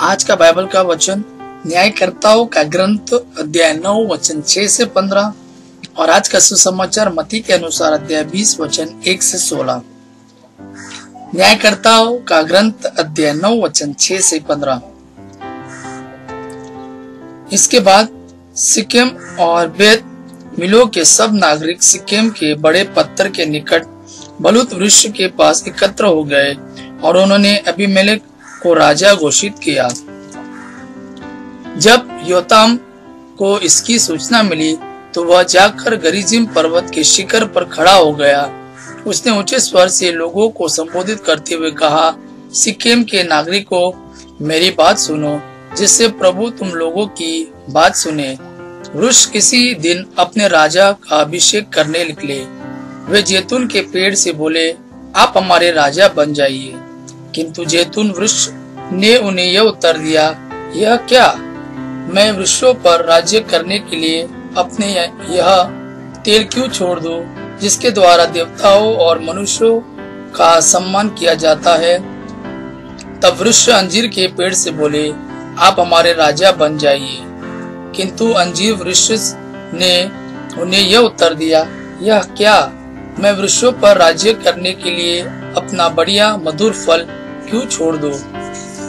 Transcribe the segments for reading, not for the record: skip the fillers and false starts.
आज का बाइबल का वचन न्यायकर्ताओं का ग्रंथ अध्याय 9 वचन 6 से 15 और आज का सुसमाचार मत्ती के अनुसार अध्याय 20 वचन 1 से 16। न्यायकर्ताओं का ग्रंथ अध्याय 9 वचन 6 से 15। इसके बाद सिक्किम और बेत मिलो के सब नागरिक सिक्किम के बड़े पत्थर के निकट बलूत वृक्ष के पास एकत्र हो गए और उन्होंने अबीमेलेक को राजा घोषित किया। जब योताम को इसकी सूचना मिली तो वह जाकर गरिजिम पर्वत के शिखर पर खड़ा हो गया। उसने ऊंचे स्वर से लोगों को संबोधित करते हुए कहा, सिक्किम के नागरिकों, मेरी बात सुनो, जिससे प्रभु तुम लोगों की बात सुने। वृक्ष किसी दिन अपने राजा का अभिषेक करने निकले। वे जैतून के पेड़ से बोले, आप हमारे राजा बन जाइए। किंतु जैतून वृक्ष ने उन्हें यह उत्तर दिया, यह क्या, मैं वृक्षों पर राज्य करने के लिए अपने यह तेल क्यों छोड़ दूं, जिसके द्वारा देवताओं और मनुष्यों का सम्मान किया जाता है। तब वृक्ष अंजीर के पेड़ से बोले, आप हमारे राजा बन जाइए। किंतु अंजीर वृक्ष ने उन्हें यह उत्तर दिया, यह क्या, मैं वृक्षों पर राज्य करने के लिए अपना बढ़िया मधुर फल क्यों छोड़ दूं।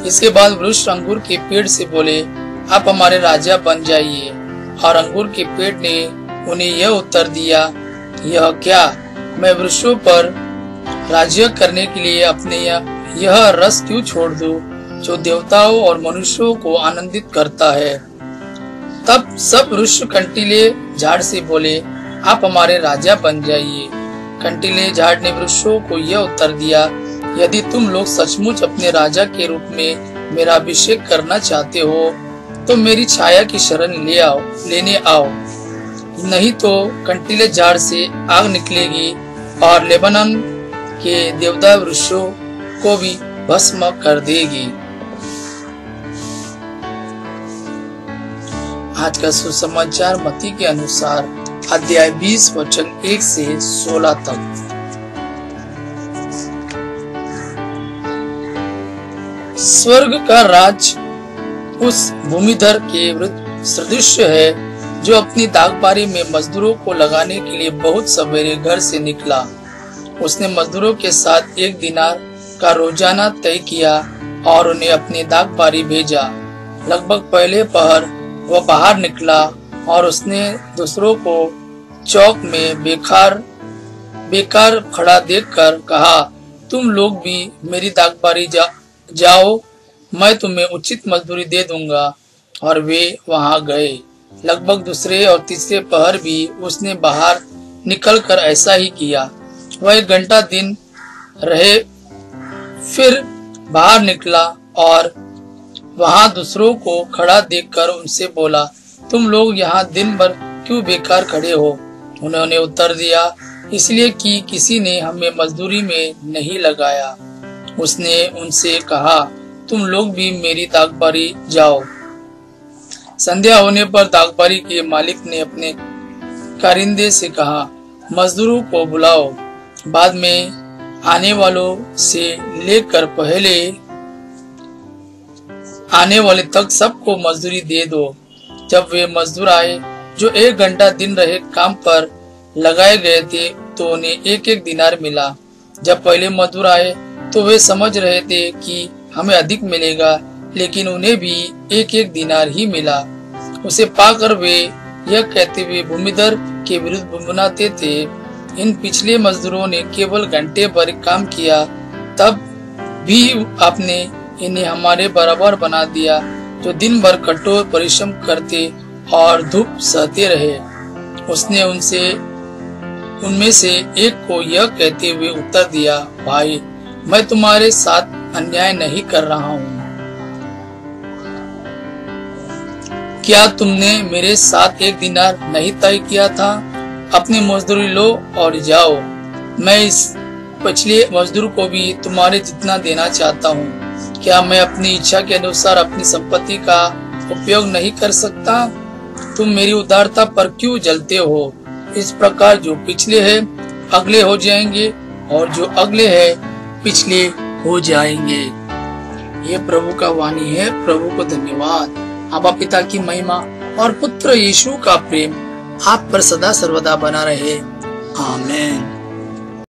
इसके बाद वृक्ष अंगूर के पेड़ से बोले, आप हमारे राजा बन जाइए। और अंगूर के पेड़ ने उन्हें यह उत्तर दिया, यह क्या, मैं वृक्षों पर राज्य करने के लिए अपने यह रस क्यों छोड़ दूं, जो देवताओं और मनुष्यों को आनंदित करता है। तब सब वृक्ष कंटीले झाड़ से बोले, आप हमारे राजा बन जाइए। कंटीले झाड़ ने वृक्षों को यह उत्तर दिया, यदि तुम लोग सचमुच अपने राजा के रूप में मेरा अभिषेक करना चाहते हो तो मेरी छाया की शरण लेने आओ, नहीं तो कंटीले झाड़ से आग निकलेगी और लेबनान के देवदार वृक्षों को भी भस्म कर देगी। आज का सुसमाचार मत्ती के अनुसार अध्याय 20 वचन 1 से 16 तक। स्वर्ग का राज उस भूमिधर के सदृश है जो अपनी दागबारी में मजदूरों को लगाने के लिए बहुत सवेरे घर से निकला। उसने मजदूरों के साथ 1 दिनार का रोजाना तय किया और उन्हें अपनी दागबारी भेजा। लगभग पहले पहर वह बाहर निकला और उसने दूसरों को चौक में बेकार खड़ा देखकर कहा, तुम लोग भी मेरी दागबारी जाओ, मैं तुम्हें उचित मजदूरी दे दूंगा। और वे वहां गए। लगभग दूसरे और तीसरे पहर भी उसने बाहर निकलकर ऐसा ही किया। वह 1 घंटा दिन रहे, फिर बाहर निकला और वहां दूसरों को खड़ा देखकर उनसे बोला, तुम लोग यहाँ दिन भर क्यों बेकार खड़े हो। उन्होंने उत्तर दिया, इसलिए कि किसी ने हमें मजदूरी में नहीं लगाया। उसने उनसे कहा, तुम लोग भी मेरी दागबारी जाओ। संध्या होने पर दागबारी के मालिक ने अपने कारिंदे से कहा, मजदूरों को बुलाओ, बाद में आने वालों से लेकर पहले आने वाले तक सबको मजदूरी दे दो। जब वे मजदूर आए जो 1 घंटा दिन रहे काम पर लगाए गए थे तो उन्हें 1-1 दिनार मिला। जब पहले मजदूर आए तो वे समझ रहे थे कि हमें अधिक मिलेगा, लेकिन उन्हें भी 1-1 दिनार ही मिला। उसे पाकर वे यह कहते हुए भूमिधर के विरुद्ध बुनबुनाते थे, इन पिछले मजदूरों ने केवल घंटे भर काम किया, तब भी आपने इन्हें हमारे बराबर बना दिया, जो दिन भर कठोर परिश्रम करते और धूप सहते रहे। उसने उनमें से एक को यह कहते हुए उत्तर दिया, भाई, मैं तुम्हारे साथ अन्याय नहीं कर रहा हूँ। क्या तुमने मेरे साथ 1 दिनार नहीं तय किया था। अपनी मजदूरी लो और जाओ। मैं इस पिछले मजदूर को भी तुम्हारे जितना देना चाहता हूँ। क्या मैं अपनी इच्छा के अनुसार अपनी संपत्ति का उपयोग नहीं कर सकता। तुम मेरी उदारता पर क्यों जलते हो। इस प्रकार जो पिछले हैं अगले हो जाएंगे और जो अगले हैं पिछले हो जाएंगे। ये प्रभु का वाणी है। प्रभु को धन्यवाद। आबा पिता की महिमा और पुत्र यीशु का प्रेम आप पर सदा सर्वदा बना रहे। आमीन।